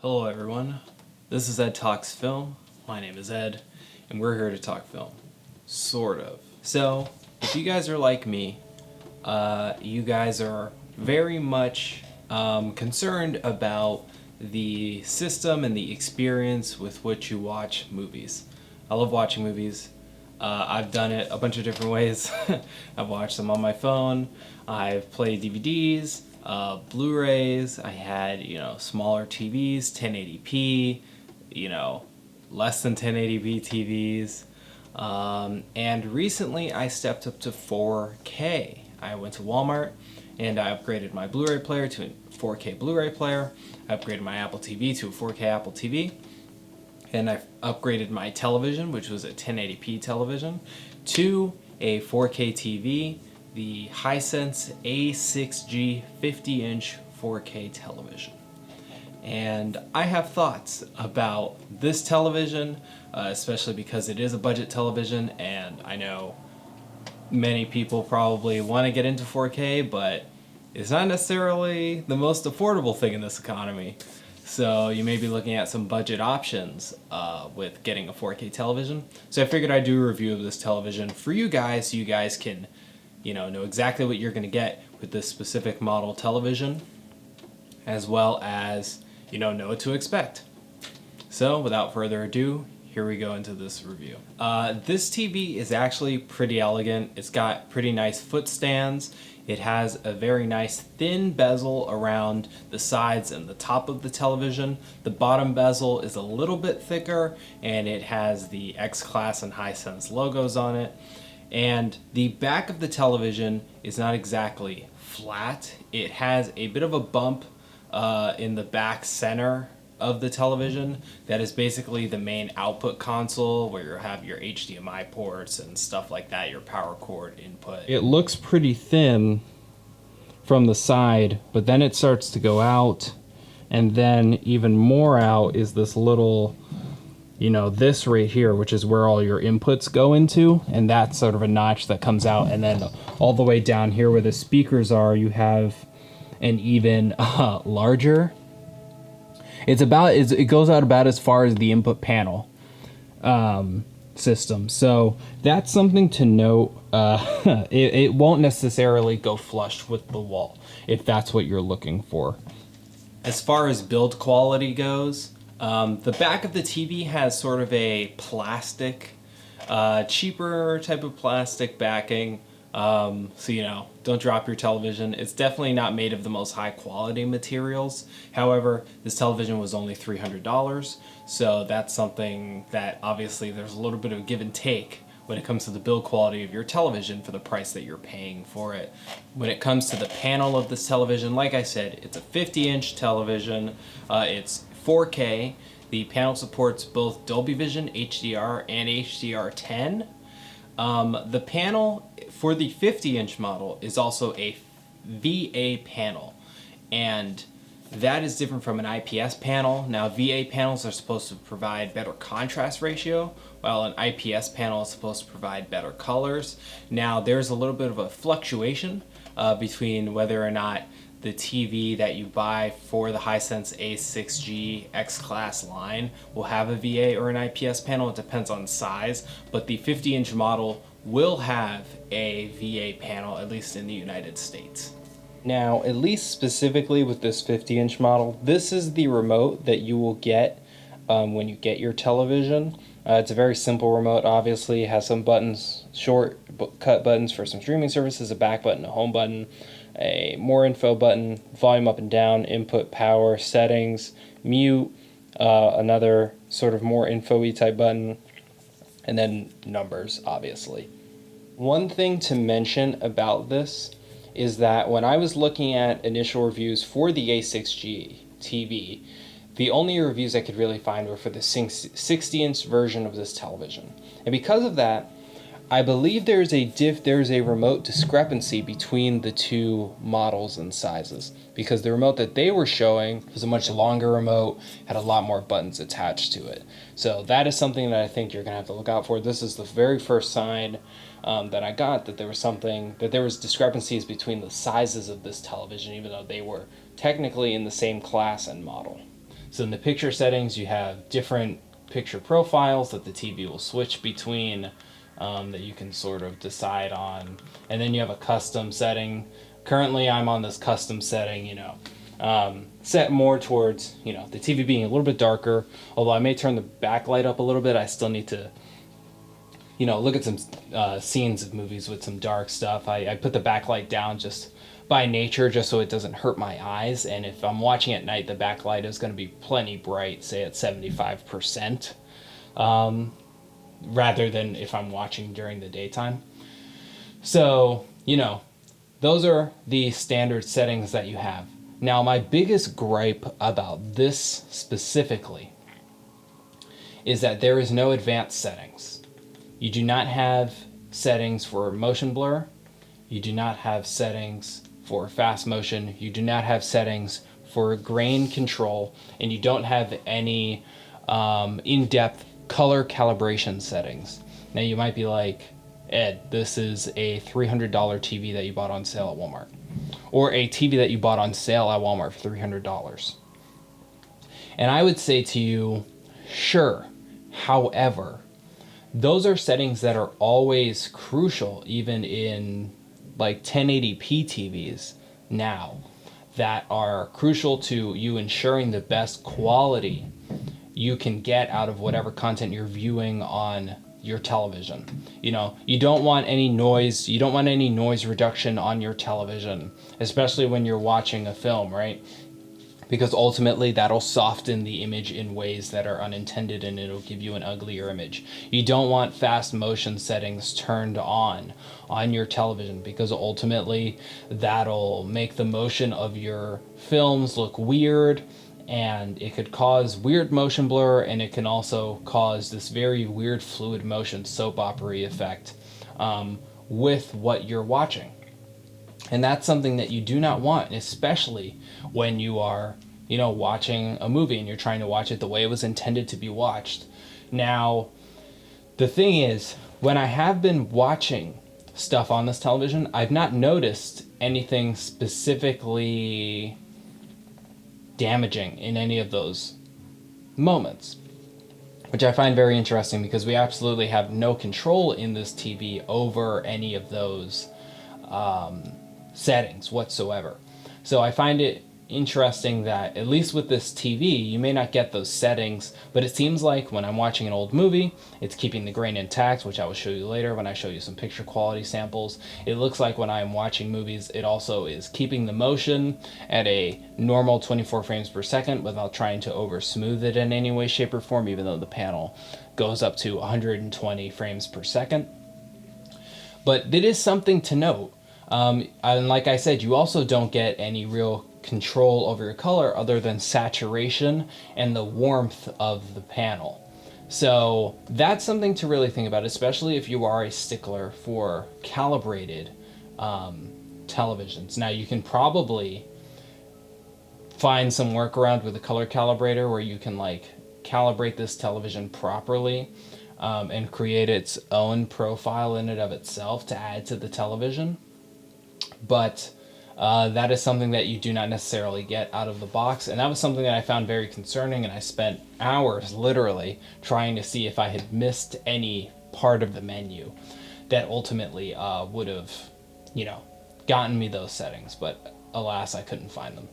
Hello everyone, this is Ed Talks Film. My name is Ed, and we're here to talk film. Sort of. So, if you guys are like me, you guys are very much concerned about the system and the experience with which you watch movies. I love watching movies. I've done it a bunch of different ways. I've watched them on my phone. I've played DVDs, Blu-rays. I had, smaller TVs, 1080p, less than 1080p TVs. And recently I stepped up to 4K. I went to Walmart and I upgraded my Blu-ray player to a 4K Blu-ray player. I upgraded my Apple TV to a 4K Apple TV. And I upgraded my television, which was a 1080p television, to a 4K TV, the Hisense A6G 50-inch 4K television. And I have thoughts about this television, especially because it is a budget television, and I know many people probably want to get into 4K, but it's not necessarily the most affordable thing in this economy. So you may be looking at some budget options with getting a 4K television. So I figured I'd do a review of this television for you guys so you guys can, know exactly what you're going to get with this specific model television, as well as, know what to expect. So without further ado, here we go into this review. This TV is actually pretty elegant. It's got pretty nice foot stands. It has a very nice thin bezel around the sides and the top of the television. The bottom bezel is a little bit thicker, and it has the X-Class and Hisense logos on it. And the back of the television is not exactly flat. It has a bit of a bump in the back center of the television that is basically the main output console, where you have your HDMI ports and stuff like that, your power cord input. It looks pretty thin from the side, but then it starts to go out, and then even more out is this little, this right here, which is where all your inputs go into, and that's sort of a notch that comes out, and then all the way down here where the speakers are, you have an even larger. It goes out about as far as the input panel system. So that's something to note. It won't necessarily go flush with the wall if that's what you're looking for. As far as build quality goes, the back of the TV has sort of a plastic, cheaper type of plastic backing. So, don't drop your television. It's definitely not made of the most high quality materials. However, this television was only $300. So that's something that obviously there's a little bit of give and take when it comes to the build quality of your television for the price that you're paying for it. When it comes to the panel of this television, like I said, it's a 50-inch television. It's 4K. The panel supports both Dolby Vision, HDR, and HDR10. The panel for the 50-inch model is also a VA panel, and that is different from an IPS panel. Now, VA panels are supposed to provide better contrast ratio, while an IPS panel is supposed to provide better colors. Now, there's a little bit of a fluctuation between whether or not the TV that you buy for the Hisense A6G X-Class line will have a VA or an IPS panel. It depends on size, but the 50-inch model will have a VA panel, at least in the United States. Now, at least specifically with this 50-inch model, this is the remote that you will get when you get your television. It's a very simple remote. Obviously, it has some buttons, short-cut buttons for some streaming services, a back button, a home button, a more info button, volume up and down, input, power, settings, mute, another sort of more info-y type button, and then numbers, obviously. One thing to mention about this is that when I was looking at initial reviews for the A6G TV, the only reviews I could really find were for the 60-inch version of this television. And because of that, I believe there's a remote discrepancy between the two models and sizes, because the remote that they were showing was a much longer remote, had a lot more buttons attached to it. So that is something that I think you're gonna have to look out for. This is the very first sign that I got that there was discrepancies between the sizes of this television, even though they were technically in the same class and model. So in the picture settings, you have different picture profiles that the TV will switch between, that you can sort of decide on. And then you have a custom setting. Currently I'm on this custom setting, set more towards, the TV being a little bit darker. Although I may turn the backlight up a little bit, I still need to, look at some scenes of movies with some dark stuff. I put the backlight down just by nature, just so it doesn't hurt my eyes. And if I'm watching at night, the backlight is going to be plenty bright, say at 75%, rather than if I'm watching during the daytime. So, those are the standard settings that you have. Now, my biggest gripe about this specifically is that there is no advanced settings. You do not have settings for motion blur. You do not have settings for fast motion. You do not have settings for grain control, and you don't have any in-depth color calibration settings. Now you might be like, Ed, this is a $300 TV that you bought on sale at Walmart, or a TV that you bought on sale at Walmart for $300. And I would say to you, sure. However, those are settings that are always crucial, even in like 1080p TVs now, that are crucial to you ensuring the best quality you can get out of whatever content you're viewing on your television. You don't want any noise. You don't want any noise reduction on your television, especially when you're watching a film, right? Because ultimately that'll soften the image in ways that are unintended, and it'll give you an uglier image. You don't want fast motion settings turned on your television, because ultimately that'll make the motion of your films look weird, and it could cause weird motion blur, and it can also cause this very weird fluid motion soap opera effect with what you're watching. And that's something that you do not want, especially when you are, watching a movie and you're trying to watch it the way it was intended to be watched. Now, the thing is, when I have been watching stuff on this television, I've not noticed anything specifically damaging in any of those moments, which I find very interesting, because we absolutely have no control in this TV over any of those settings whatsoever. So I find it interesting that, at least with this TV, you may not get those settings, but it seems like when I'm watching an old movie, it's keeping the grain intact, which I will show you later when I show you some picture quality samples. It looks like when I'm watching movies, it also is keeping the motion at a normal 24 frames per second without trying to over smooth it in any way, shape, or form, even though the panel goes up to 120 frames per second. But it is something to note. And like I said, you also don't get any real control over your color other than saturation and the warmth of the panel. So that's something to really think about, especially if you are a stickler for calibrated televisions. Now, you can probably find some workaround with a color calibrator where you can calibrate this television properly and create its own profile in and of itself to add to the television. But that is something that you do not necessarily get out of the box, and that was something that I found very concerning, and I spent hours literally trying to see if I had missed any part of the menu that ultimately would have, gotten me those settings, but alas, I couldn't find them.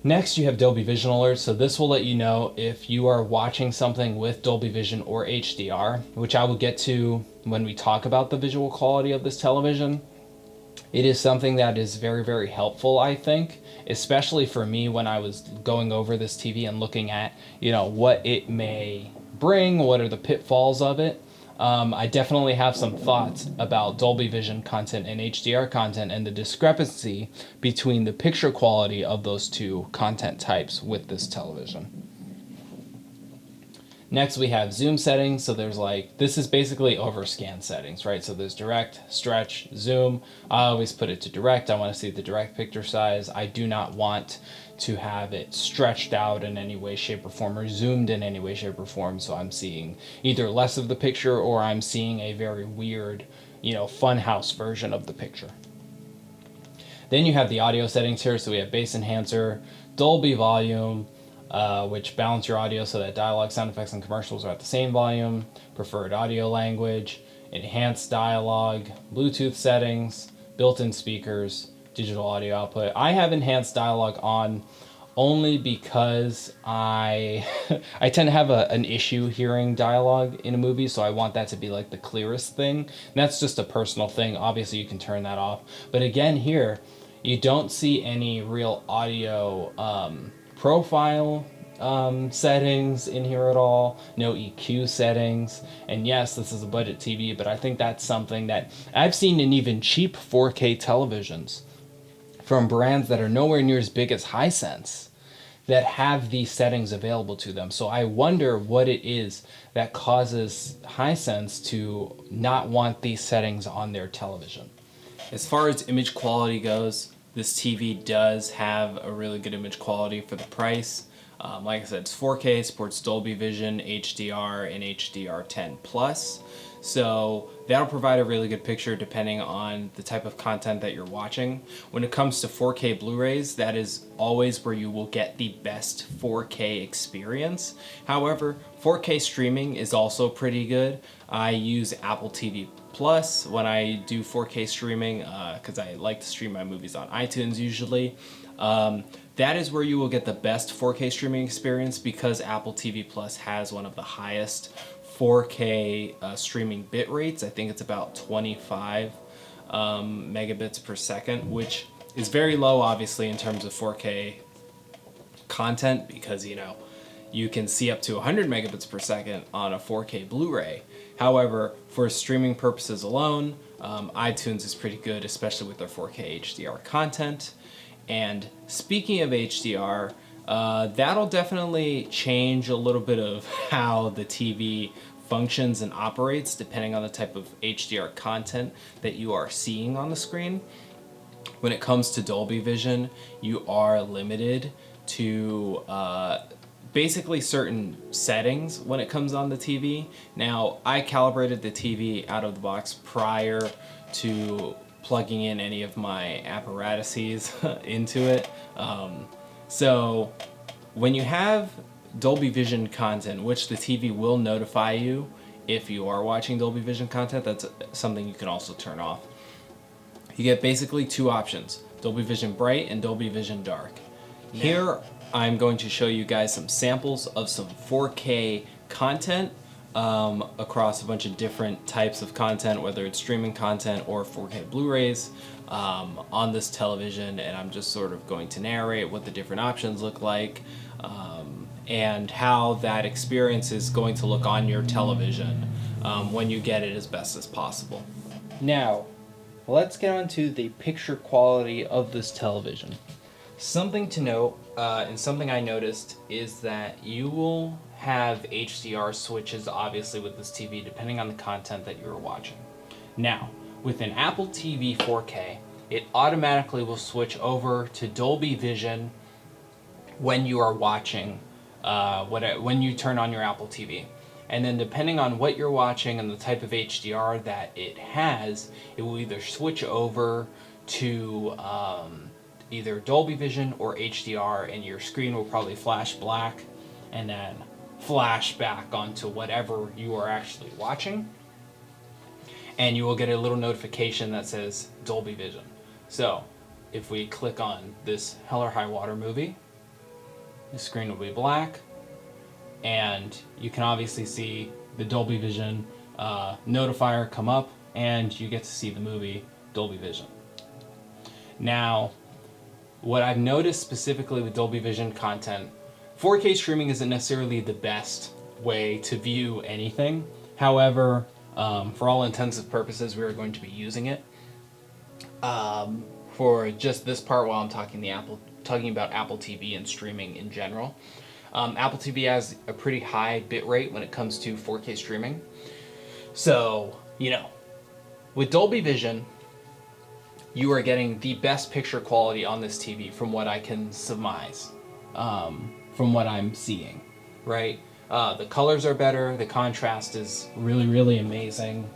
Next, you have Dolby Vision alerts. So this will let you know if you are watching something with Dolby Vision or HDR, which I will get to when we talk about the visual quality of this television. It is something that is very, very helpful, I think, especially for me when I was going over this TV and looking at, what it may bring, what are the pitfalls of it. I definitely have some thoughts about Dolby Vision content and HDR content and the discrepancy between the picture quality of those two content types with this television. Next, we have zoom settings. So there's this is basically overscan settings, right? So there's direct, stretch, zoom. I always put it to direct. I want to see the direct picture size. I do not want to have it stretched out in any way, shape, or form, or zoomed in any way, shape, or form. So I'm seeing either less of the picture or I'm seeing a very weird, funhouse version of the picture. Then you have the audio settings here. So we have bass enhancer, Dolby volume, which balance your audio so that dialogue, sound effects, and commercials are at the same volume, preferred audio language, enhanced dialogue, Bluetooth settings, built-in speakers, digital audio output. I have enhanced dialogue on only because I I tend to have an issue hearing dialogue in a movie, so I want that to be like the clearest thing. And that's just a personal thing. Obviously, you can turn that off. But again, here, you don't see any real audio profile settings in here at all, no EQ settings. And yes, this is a budget TV, but I think that's something that I've seen in even cheap 4K televisions from brands that are nowhere near as big as Hisense that have these settings available to them. So I wonder what it is that causes Hisense to not want these settings on their television. As far as image quality goes, this TV does have a really good image quality for the price. Like I said, it's 4K, supports Dolby Vision, HDR, and HDR10+. So that'll provide a really good picture depending on the type of content that you're watching. When it comes to 4K Blu-rays, that is always where you will get the best 4K experience. However, 4K streaming is also pretty good. I use Apple TV Plus when I do 4K streaming because I like to stream my movies on iTunes usually. That is where you will get the best 4K streaming experience because Apple TV Plus has one of the highest 4K streaming bit rates. I think it's about 25 megabits per second, which is very low obviously in terms of 4K content because you can see up to 100 megabits per second on a 4K Blu-ray. However, for streaming purposes alone, iTunes is pretty good, especially with their 4K HDR content. And speaking of HDR, that'll definitely change a little bit of how the TV functions and operates depending on the type of HDR content that you are seeing on the screen. When it comes to Dolby Vision, you are limited to basically certain settings when it comes on the TV. Now, I calibrated the TV out of the box prior to plugging in any of my apparatuses into it. So when you have Dolby Vision content, which the TV will notify you if you are watching Dolby Vision content, that's something you can also turn off. You get basically two options, Dolby Vision Bright and Dolby Vision Dark. Here I'm going to show you guys some samples of some 4K content across a bunch of different types of content, whether it's streaming content or 4K Blu-rays on this television, and I'm just sort of going to narrate what the different options look like and how that experience is going to look on your television when you get it as best as possible. Now, let's get on to the picture quality of this television. Something to note, and something I noticed, is that you will have HDR switches obviously with this TV depending on the content that you're watching. Now, with an Apple TV 4K, it automatically will switch over to Dolby Vision when you are watching, when you turn on your Apple TV. And then depending on what you're watching and the type of HDR that it has, it will either switch over to either Dolby Vision or HDR, and your screen will probably flash black and then flash back onto whatever you are actually watching. And you will get a little notification that says Dolby Vision. So if we click on this Hell or High Water movie, the screen will be black, and you can obviously see the Dolby Vision notifier come up, and you get to see the movie Dolby Vision. Now, what I've noticed specifically with Dolby Vision content, 4K streaming isn't necessarily the best way to view anything. However, for all intents and purposes, we are going to be using it for just this part while I'm talking about Apple TV and streaming in general. Apple TV has a pretty high bit rate when it comes to 4K streaming. So, with Dolby Vision, you are getting the best picture quality on this TV from what I can surmise, from what I'm seeing, right? The colors are better, the contrast is really, really amazing.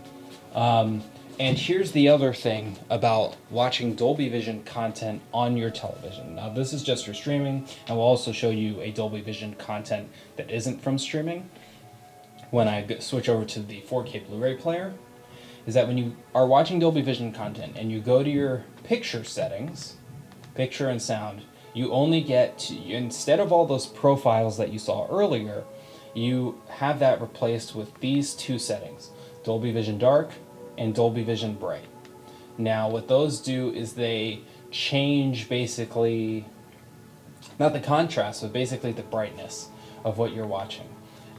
And here's the other thing about watching Dolby Vision content on your television. Now this is just for streaming, and we'll also show you a Dolby Vision content that isn't from streaming when I switch over to the 4K Blu-ray player, is that when you are watching Dolby Vision content and you go to your picture settings, picture and sound, you only get to, instead of all those profiles that you saw earlier, you have that replaced with these two settings, Dolby Vision Dark and Dolby Vision Bright. Now what those do is they change basically, not the contrast, but basically the brightness of what you're watching.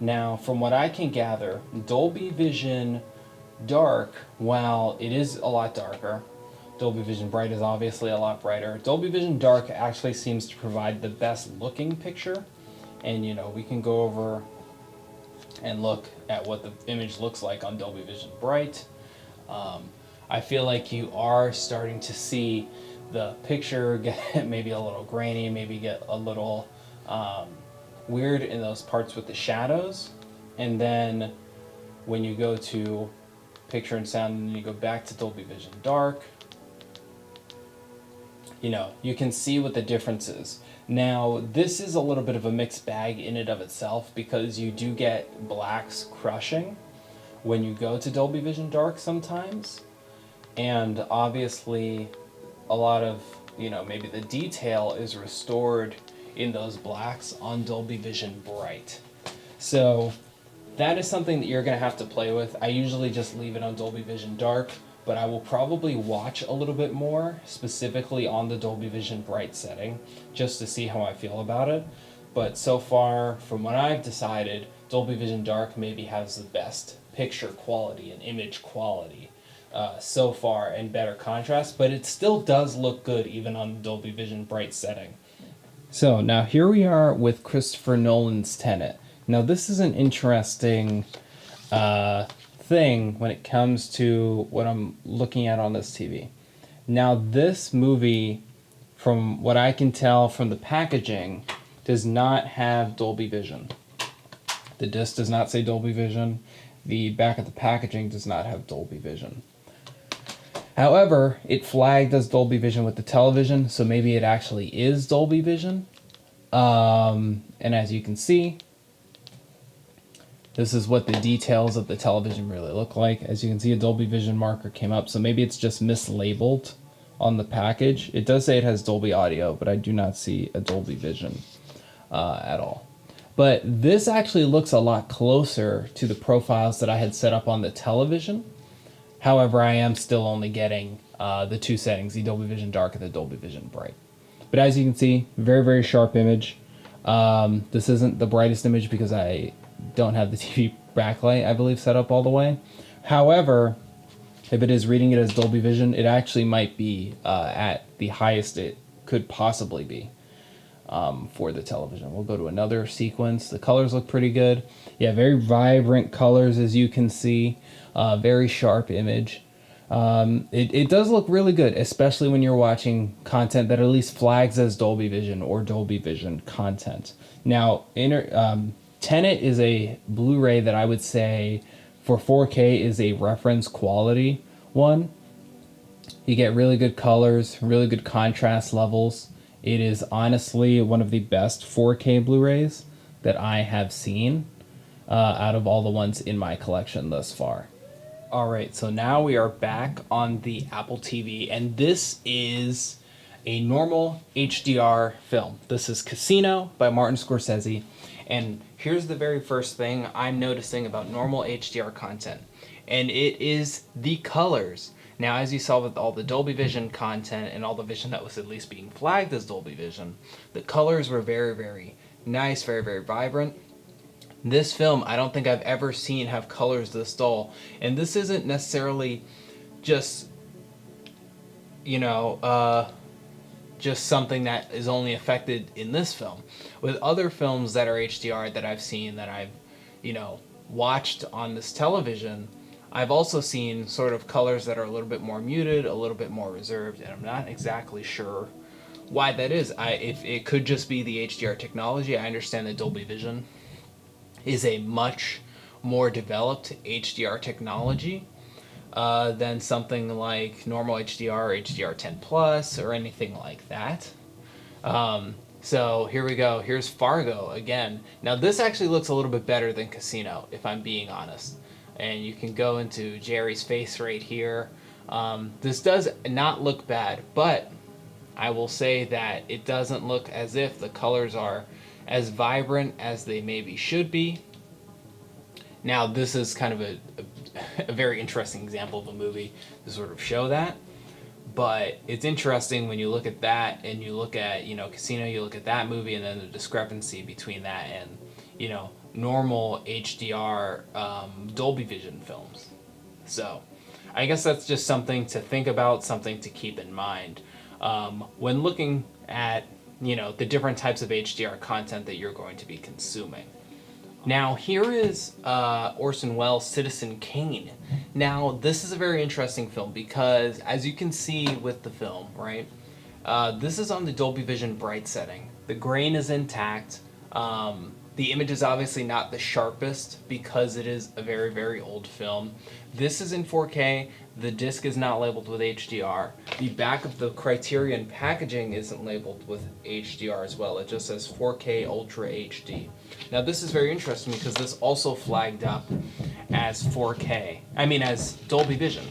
Now from what I can gather, Dolby Vision Dark, while it is a lot darker, Dolby Vision Bright is obviously a lot brighter. Dolby Vision Dark actually seems to provide the best looking picture. And you know, we can go over and look at what the image looks like on Dolby Vision Bright. I feel like you are starting to see the picture get maybe a little grainy, maybe get a little weird in those parts with the shadows. And then when you go to picture and sound and you go back to Dolby Vision Dark, you know, you can see what the difference is. Now, this is a little bit of a mixed bag in and of itself because you do get blacks crushing when you go to Dolby Vision Dark sometimes. And obviously, a lot of, you know, maybe the detail is restored in those blacks on Dolby Vision Bright. So that is something that you're going to have to play with. I usually just leave it on Dolby Vision Dark, but I will probably watch a little bit more, specifically on the Dolby Vision Bright setting, just to see how I feel about it. But so far, from what I've decided, Dolby Vision Dark maybe has the best picture quality and image quality so far, and better contrast, but it still does look good even on the Dolby Vision Bright setting. So now here we are with Christopher Nolan's Tenet. Now this is an interesting thing when it comes to what I'm looking at on this TV. Now this movie, from what I can tell from the packaging, does not have Dolby Vision. The disc does not say Dolby Vision. The back of the packaging does not have Dolby Vision. However, it flagged as Dolby Vision with the television, so maybe it actually is Dolby Vision. And as you can see, this is what the details of the television really look like. As you can see, a Dolby Vision marker came up, so maybe it's just mislabeled on the package. It does say it has Dolby Audio, but I do not see a Dolby Vision at all. But this actually looks a lot closer to the profiles that I had set up on the television. However, I am still only getting the two settings, the Dolby Vision Dark and the Dolby Vision Bright. But as you can see, very, very sharp image. This isn't the brightest image because I don't have the TV backlight, I believe, set up all the way. However, if it is reading it as Dolby Vision, it actually might be at the highest it could possibly be for the television. We'll go to another sequence. The colors look pretty good. Yeah, very vibrant colors, as you can see. Very sharp image. It does look really good, especially when you're watching content that at least flags as Dolby Vision or Dolby Vision content. Now, Tenet is a Blu-ray that I would say for 4K is a reference quality one. You get really good colors, really good contrast levels. It is honestly one of the best 4K Blu-rays that I have seen out of all the ones in my collection thus far. Alright, so now we are back on the Apple TV, and this is a normal HDR film. This is Casino by Martin Scorsese, and here's the very first thing I'm noticing about normal HDR content, and it is the colors. Now, as you saw with all the Dolby Vision content and all the vision that was at least being flagged as Dolby Vision, the colors were very, very nice, very, very vibrant. This film, I don't think I've ever seen have colors this dull, and this isn't necessarily just, you know, just something that is only affected in this film. With other films that are HDR that I've seen, that I've, you know, watched on this television, I've also seen sort of colors that are a little bit more muted, a little bit more reserved, and I'm not exactly sure why that is. If it could just be the HDR technology. I understand that Dolby Vision is a much more developed HDR technology, than something like normal HDR or HDR10 Plus or anything like that. So here we go. Here's Fargo again. Now this actually looks a little bit better than Casino, if I'm being honest. And you can go into Jerry's face right here. This does not look bad, but I will say that it doesn't look as if the colors are as vibrant as they maybe should be. Now this is kind of a very interesting example of a movie to sort of show that. But it's interesting when you look at that and you look at, Casino, you look at that movie and then the discrepancy between that and, normal HDR Dolby Vision films. So I guess that's just something to think about, something to keep in mind when looking at, the different types of HDR content that you're going to be consuming. Now, here is Orson Welles' Citizen Kane. Now, this is a very interesting film because, as you can see with the film, right, this is on the Dolby Vision bright setting. The grain is intact. The image is obviously not the sharpest because it is a very, very old film. This is in 4K. The disc is not labeled with HDR. The back of the Criterion packaging isn't labeled with HDR as well. It just says 4K Ultra HD. Now this is very interesting because this also flagged up as 4K. As Dolby Vision.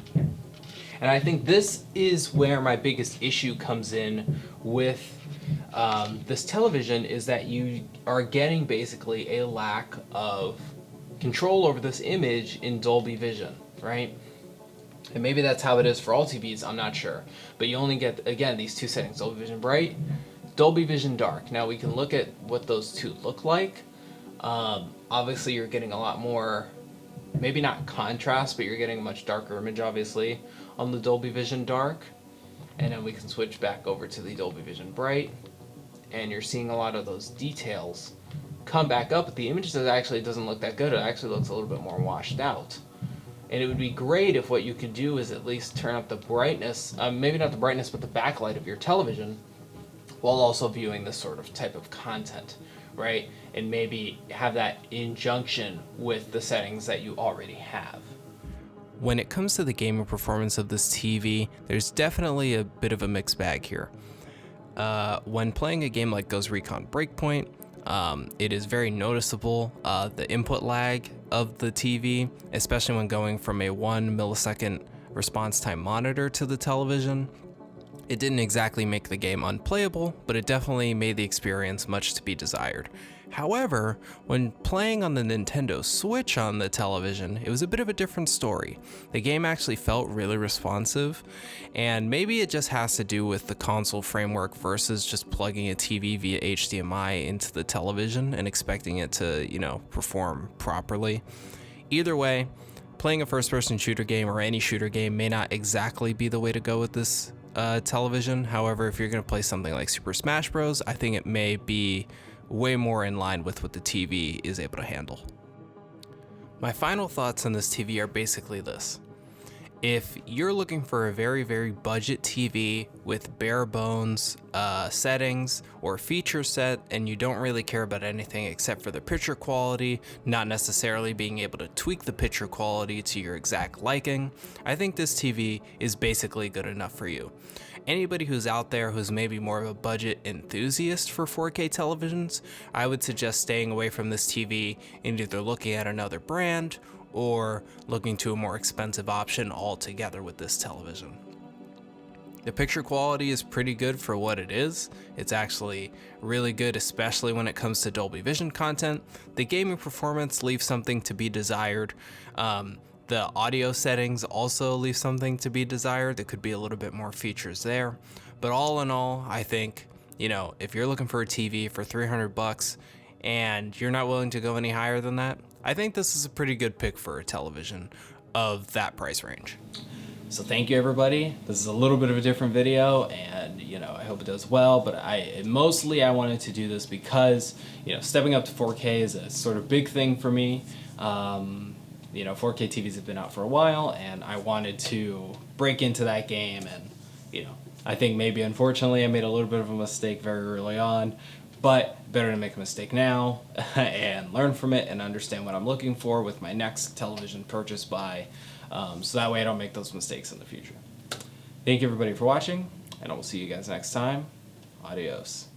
And I think this is where my biggest issue comes in with this television, is that you are getting basically a lack of control over this image in Dolby Vision, right? And maybe that's how it is for all TVs, I'm not sure. But you only get, again, these two settings, Dolby Vision Bright, Dolby Vision Dark. Now we can look at what those two look like. Obviously you're getting a lot more, maybe not contrast, but you're getting a much darker image, obviously, on the Dolby Vision Dark. And then we can switch back over to the Dolby Vision Bright, and you're seeing a lot of those details come back up, but the image actually doesn't look that good. It actually looks a little bit more washed out. And it would be great if what you could do is at least turn up the brightness, maybe not the brightness, but the backlight of your television, while also viewing this sort of type of content, right? And maybe have that in junction with the settings that you already have. When it comes to the gaming performance of this TV, there's definitely a bit of a mixed bag here. When playing a game like Ghost Recon Breakpoint, it is very noticeable, the input lag of the TV, especially when going from a 1 millisecond response time monitor to the television. It didn't exactly make the game unplayable, but it definitely made the experience much to be desired. However, when playing on the Nintendo Switch on the television, it was a bit of a different story. The game actually felt really responsive, and maybe it just has to do with the console framework versus just plugging a TV via HDMI into the television and expecting it to, perform properly. Either way, playing a first-person shooter game or any shooter game may not exactly be the way to go with this television. However, if you're going to play something like Super Smash Bros., I think it may be way more in line with what the TV is able to handle. My final thoughts on this TV are basically this. If you're looking for a very, very budget TV with bare bones settings or feature set, and you don't really care about anything except for the picture quality, not necessarily being able to tweak the picture quality to your exact liking, I think this TV is basically good enough for you. Anybody who's out there who's maybe more of a budget enthusiast for 4K televisions, I would suggest staying away from this TV and either looking at another brand or looking to a more expensive option altogether with this television. The picture quality is pretty good for what it is. It's actually really good, especially when it comes to Dolby Vision content. The gaming performance leaves something to be desired. The audio settings also leave something to be desired. There could be a little bit more features there. But all in all, I think, if you're looking for a TV for $300 and you're not willing to go any higher than that, I think this is a pretty good pick for a television of that price range. So thank you, everybody. This is a little bit of a different video, and I hope it does well, but I wanted to do this because stepping up to 4K is a sort of big thing for me. 4K TVs have been out for a while, and I wanted to break into that game, and I think maybe unfortunately I made a little bit of a mistake very early on, but better to make a mistake now and learn from it and understand what I'm looking for with my next television purchase by So that way I don't make those mistakes in the future. Thank you everybody for watching, and I will see you guys next time. Adios.